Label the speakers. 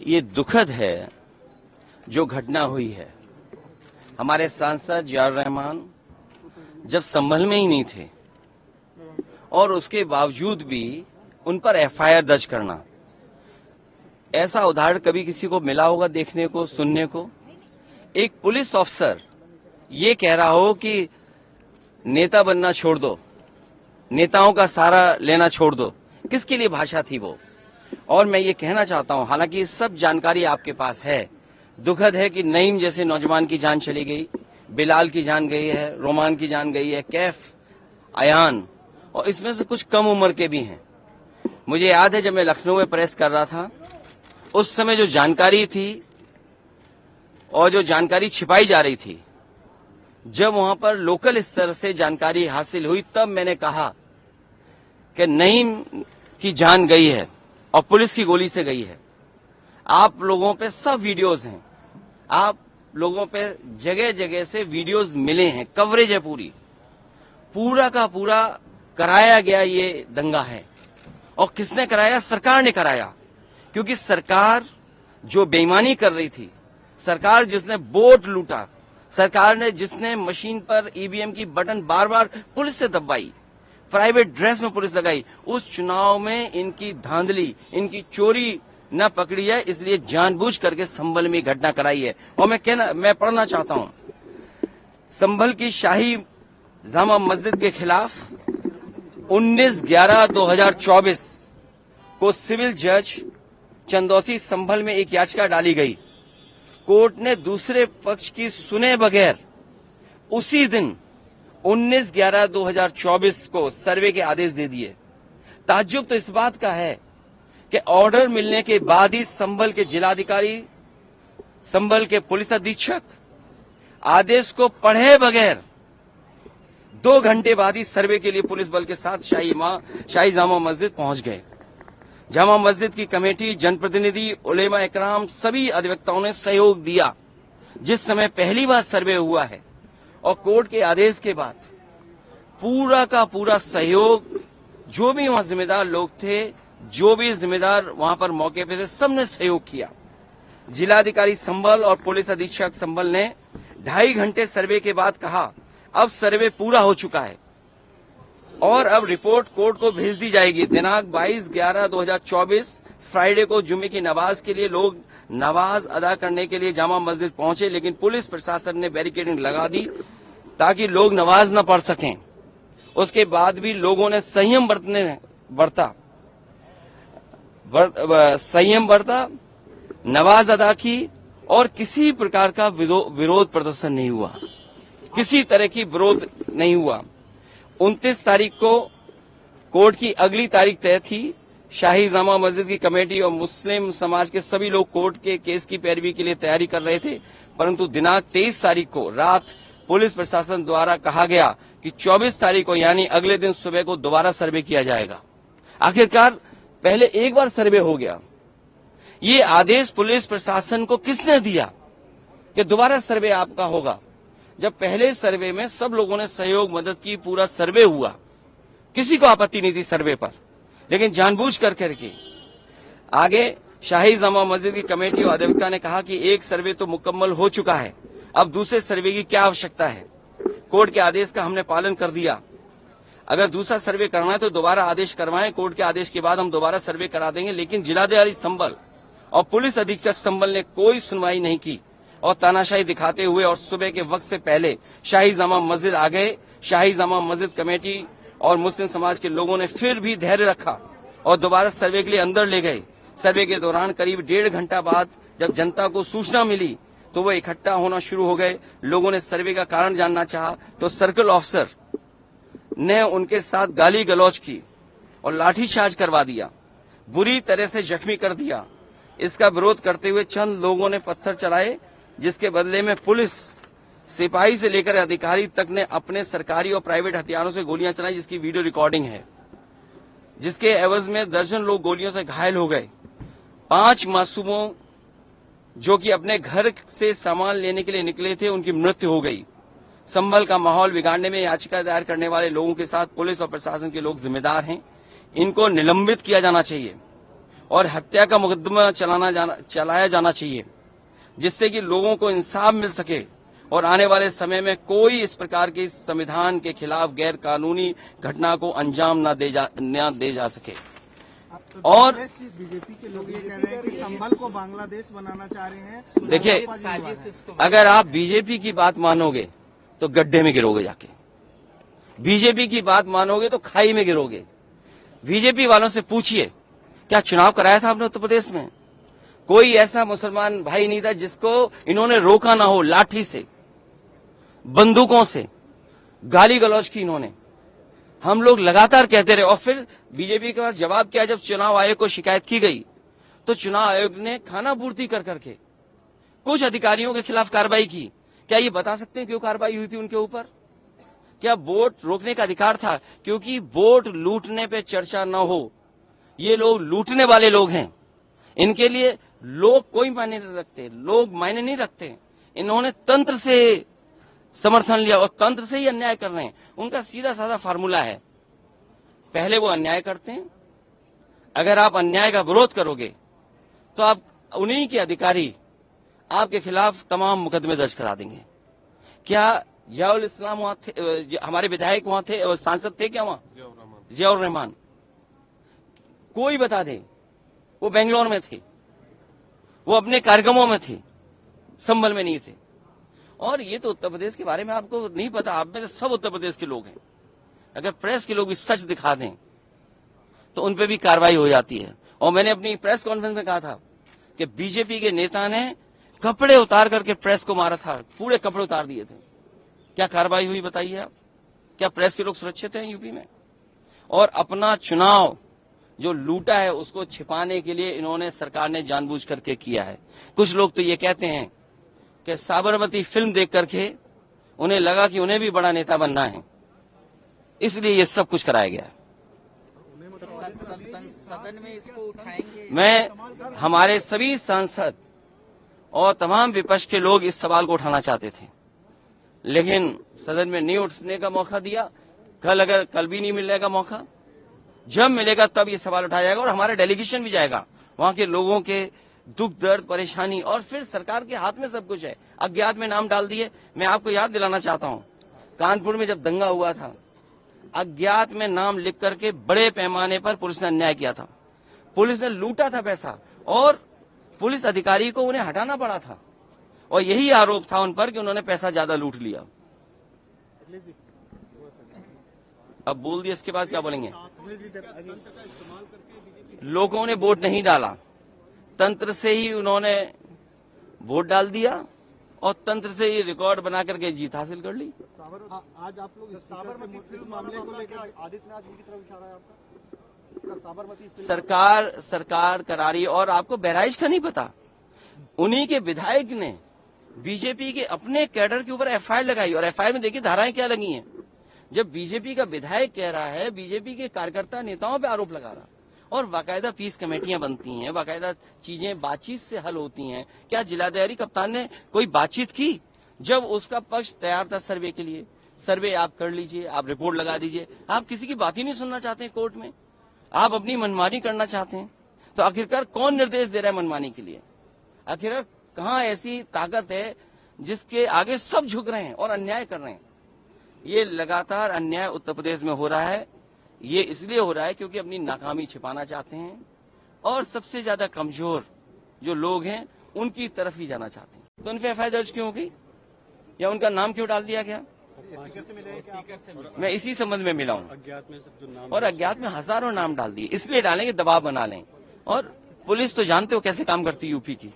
Speaker 1: ये दुखद है जो घटना हुई है। हमारे सांसद जियाउर रहमान जब संभल में ही नहीं थे और उसके बावजूद भी उन पर एफआईआर दर्ज करना, ऐसा उदाहरण कभी किसी को मिला होगा देखने को, सुनने को? एक पुलिस अफसर ये कह रहा हो कि नेता बनना छोड़ दो, नेताओं का सहारा लेना छोड़ दो, किसके लिए भाषा थी वो? और मैं ये कहना चाहता हूं, हालांकि सब जानकारी आपके पास है, दुखद है कि नईम जैसे नौजवान की जान चली गई, बिलाल की जान गई है, रोमान की जान गई है, कैफ, अयान, और इसमें से कुछ कम उम्र के भी हैं। मुझे याद है जब मैं लखनऊ में प्रेस कर रहा था, उस समय जो जानकारी थी और जो जानकारी छिपाई जा रही थी, जब वहां पर लोकल स्तर से जानकारी हासिल हुई, तब मैंने कहा कि नईम की जान गई है और पुलिस की गोली से गई है। आप लोगों पे सब वीडियोस हैं, आप लोगों पे जगह जगह से वीडियोस मिले हैं, कवरेज है पूरा का पूरा कराया गया ये दंगा है। और किसने कराया? सरकार ने कराया, क्योंकि सरकार जो बेईमानी कर रही थी, सरकार जिसने वोट लूटा, सरकार ने जिसने मशीन पर ईवीएम की बटन बार बार पुलिस से दबाई, प्राइवेट ड्रेस में पुलिस लगाई, उस चुनाव में इनकी धांधली, इनकी चोरी न पकड़ी है, इसलिए जानबूझ करके संभल में घटना कराई है। और मैं पढ़ना चाहता हूं, संभल की शाही जामा मस्जिद के खिलाफ 19/11/2024 को सिविल जज चंदौसी संभल में एक याचिका डाली गई। कोर्ट ने दूसरे पक्ष की सुने बगैर उसी दिन 19/11/2024 को सर्वे के आदेश दे दिए। ताज्जुब तो इस बात का है कि ऑर्डर मिलने के बाद ही संभल के जिलाधिकारी, संभल के पुलिस अधीक्षक आदेश को पढ़े बगैर 2 घंटे बाद ही सर्वे के लिए पुलिस बल के साथ शाही जामा मस्जिद पहुंच गए। जामा मस्जिद की कमेटी, जनप्रतिनिधि, उलेमा इकराम, सभी अधिवक्ताओं ने सहयोग दिया। जिस समय पहली बार सर्वे हुआ है और कोर्ट के आदेश के बाद पूरा का पूरा सहयोग, जो भी वहां जिम्मेदार लोग थे, जो भी जिम्मेदार वहां पर मौके पे थे, सबने सहयोग किया। जिलाधिकारी संभल और पुलिस अधीक्षक संभल ने 2.5 घंटे सर्वे के बाद कहा, अब सर्वे पूरा हो चुका है और अब रिपोर्ट कोर्ट को भेज दी जाएगी। दिनांक 22/11/2024 फ्राइडे को जुम्मे की नमाज के लिए लोग नमाज अदा करने के लिए जामा मस्जिद पहुंचे, लेकिन पुलिस प्रशासन ने बैरिकेडिंग लगा दी ताकि लोग नमाज न पढ़ सकें। उसके बाद भी लोगों ने संयम बरता, नमाज अदा की और किसी प्रकार का विरोध प्रदर्शन नहीं हुआ, किसी तरह की विरोध नहीं हुआ। 29 तारीख को कोर्ट की अगली तारीख तय थी। शाही जामा मस्जिद की कमेटी और मुस्लिम समाज के सभी लोग कोर्ट के केस की पैरवी के लिए तैयारी कर रहे थे, परंतु दिनांक 23 तारीख को रात पुलिस प्रशासन द्वारा कहा गया कि 24 तारीख को यानी अगले दिन सुबह को दोबारा सर्वे किया जाएगा। आखिरकार पहले एक बार सर्वे हो गया। ये आदेश पुलिस प्रशासन को किसने दिया कि दोबारा सर्वे आपका होगा, जब पहले सर्वे में सब लोगों ने सहयोग मदद की, पूरा सर्वे हुआ, किसी को आपत्ति नहीं थी सर्वे पर, लेकिन जानबूझ करके आगे शाही जामा मस्जिद की कमेटी और अधिवक्ता ने कहा कि एक सर्वे तो मुकम्मल हो चुका है, अब दूसरे सर्वे की क्या आवश्यकता है। कोर्ट के आदेश का हमने पालन कर दिया, अगर दूसरा सर्वे करना है तो दोबारा आदेश करवाएं, कोर्ट के आदेश के बाद हम दोबारा सर्वे करा देंगे। लेकिन जिलाधिकारी संभल और पुलिस अधीक्षक संभल ने कोई सुनवाई नहीं की और तानाशाही दिखाते हुए और सुबह के वक्त से पहले शाही जामा मस्जिद आ गए। शाही जामा मस्जिद कमेटी और मुस्लिम समाज के लोगों ने फिर भी धैर्य रखा और दोबारा सर्वे के लिए अंदर ले गए। सर्वे के दौरान करीब 1.5 घंटा बाद जब जनता को सूचना मिली तो वो इकट्ठा होना शुरू हो गए। लोगों ने सर्वे का कारण जानना चाहा तो सर्कल ऑफिसर ने उनके साथ गाली गलौज की और लाठीचार्ज करवा दिया, बुरी तरह से जख्मी कर दिया। इसका विरोध करते हुए चंद लोगों ने पत्थर चलाए, जिसके बदले में पुलिस सिपाही से लेकर अधिकारी तक ने अपने सरकारी और प्राइवेट हथियारों से गोलियां चलाई, जिसकी वीडियो रिकॉर्डिंग है, जिसके एवज में दर्जन लोग गोलियों से घायल हो गए। 5 मासूमों जो कि अपने घर से सामान लेने के लिए निकले थे, उनकी मृत्यु हो गई। संभल का माहौल बिगाड़ने में याचिका दायर करने वाले लोगों के साथ पुलिस और प्रशासन के लोग जिम्मेदार हैं। इनको निलंबित किया जाना चाहिए और हत्या का मुकदमा चलाया जाना चाहिए, जिससे कि लोगों को इंसाफ मिल सके और आने वाले समय में कोई इस प्रकार की संविधान के खिलाफ गैर कानूनी घटना को अंजाम न दे जा सके। और
Speaker 2: बीजेपी के लोग ये कह रहे हैं कि संभल को बांग्लादेश बनाना चाह रहे हैं।
Speaker 1: देखिए, अगर आप बीजेपी की बात मानोगे तो गड्ढे में गिरोगे, जाके बीजेपी की बात मानोगे तो खाई में गिरोगे। बीजेपी वालों से पूछिए, क्या चुनाव कराया था आपने उत्तर प्रदेश में? कोई ऐसा मुसलमान भाई नहीं था जिसको इन्होंने रोका ना हो। लाठी से, बंदूकों से गाली गलौज की इन्होंने। हम लोग लगातार कहते रहे और फिर बीजेपी के पास जवाब क्या, जब चुनाव आयोग को शिकायत की गई तो चुनाव आयोग ने खाना पूर्ति कर करके कुछ अधिकारियों के खिलाफ कार्रवाई की। क्या ये बता सकते हैं क्यों कार्रवाई हुई थी उनके ऊपर? क्या वोट रोकने का अधिकार था? क्योंकि वोट लूटने पे चर्चा न हो। ये लोग लूटने वाले लोग हैं, इनके लिए लोग कोई मायने नहीं रखते, लोग मायने नहीं रखते। इन्होंने तंत्र से समर्थन लिया और तंत्र से ही अन्याय कर रहे हैं। उनका सीधा साधा फार्मूला है, पहले वो अन्याय करते हैं, अगर आप अन्याय का विरोध करोगे तो आप उन्हीं के अधिकारी आपके खिलाफ तमाम मुकदमे दर्ज करा देंगे। क्या जियाउल इस्लाम वहां थे? हमारे विधायक वहां थे और सांसद थे क्या वहां? जियाउर रहमान, कोई बता दे। वो बेंगलोर में थे, वो अपने कार्यक्रमों में थे, संभल में नहीं थे। और ये तो उत्तर प्रदेश के बारे में आपको नहीं पता। आप में सब उत्तर प्रदेश के लोग हैं। अगर प्रेस के लोग भी सच दिखा दें तो उन पे भी कार्रवाई हो जाती है। और मैंने अपनी प्रेस कॉन्फ्रेंस में कहा था कि बीजेपी के नेता ने कपड़े उतार करके प्रेस को मारा था, पूरे कपड़े उतार दिए थे। क्या कार्रवाई हुई बताइए आप? क्या प्रेस के लोग सुरक्षित हैं यूपी में? और अपना चुनाव जो लूटा है उसको छिपाने के लिए इन्होंने, सरकार ने जानबूझ करके किया है। कुछ लोग तो ये कहते हैं कि साबरमती फिल्म देख करके उन्हें लगा कि उन्हें भी बड़ा नेता बनना है, इसलिए ये सब कुछ कराया गया है।
Speaker 3: सदन में इसको उठाएंगे।
Speaker 1: मैं, हमारे सभी सांसद और तमाम विपक्ष के लोग इस सवाल को उठाना चाहते थे, लेकिन सदन में नहीं उठने का मौका दिया। कल भी नहीं मिलेगा मौका, जब मिलेगा तब ये सवाल उठाया जाएगा और हमारा डेलीगेशन भी जाएगा, वहां के लोगों के दुख दर्द परेशानी। और फिर सरकार के हाथ में सब कुछ है। अज्ञात में नाम डाल दिए। मैं आपको याद दिलाना चाहता हूं, कानपुर में जब दंगा हुआ था, अज्ञात में नाम लिख करके बड़े पैमाने पर पुलिस ने अन्याय किया था। पुलिस ने लूटा था पैसा और पुलिस अधिकारी को उन्हें हटाना पड़ा था और यही आरोप था उन पर कि उन्होंने पैसा ज्यादा लूट लिया। अब बोल दिया, इसके बाद क्या बोलेंगे? लोगों ने वोट नहीं डाला, तंत्र से ही उन्होंने वोट डाल दिया और तंत्र से ही रिकॉर्ड बना करके जीत हासिल कर ली।
Speaker 2: आज आप लोग इस मामले को लेकर आदित्यनाथ जी की तरफ इशारा है आपका? साबरमती
Speaker 1: सरकार करा रही है। और आपको बहराइच का नहीं पता, उन्हीं के विधायक ने बीजेपी के अपने कैडर के ऊपर एफआईआर लगाई और एफआईआर में देखिए धाराएं क्या लगी हैं। जब बीजेपी का विधायक कह रहा है, बीजेपी के कार्यकर्ता नेताओं पे आरोप लगा रहा, और बाकायदा पीस कमेटियां बनती हैं, बाकायदा चीजें बातचीत से हल होती हैं। क्या जिलाधिकारी कप्तान ने कोई बातचीत की? जब उसका पक्ष तैयार था सर्वे के लिए, सर्वे आप कर लीजिए, आप रिपोर्ट लगा दीजिए। आप किसी की बात ही नहीं सुनना चाहते हैं कोर्ट में, आप अपनी मनमानी करना चाहते हैं। तो आखिरकार कौन निर्देश दे रहा है मनमानी के लिए? आखिरकार कहाँ ऐसी ताकत है जिसके आगे सब झुक रहे हैं और अन्याय कर रहे हैं? ये लगातार अन्याय उत्तर प्रदेश में हो रहा है। ये इसलिए हो रहा है क्योंकि अपनी नाकामी छिपाना चाहते हैं और सबसे ज्यादा कमजोर जो लोग हैं उनकी तरफ ही जाना चाहते हैं। तो उन पे एफआईआर दर्ज क्यों हो गई या उनका नाम क्यों डाल दिया गया? मैं इसी संबंध में मिला हूँ। और अज्ञात में हजारों नाम डाल दिए, इसलिए डालें कि दबाव बना लें। और पुलिस तो जानते हो कैसे काम करती है यूपी की।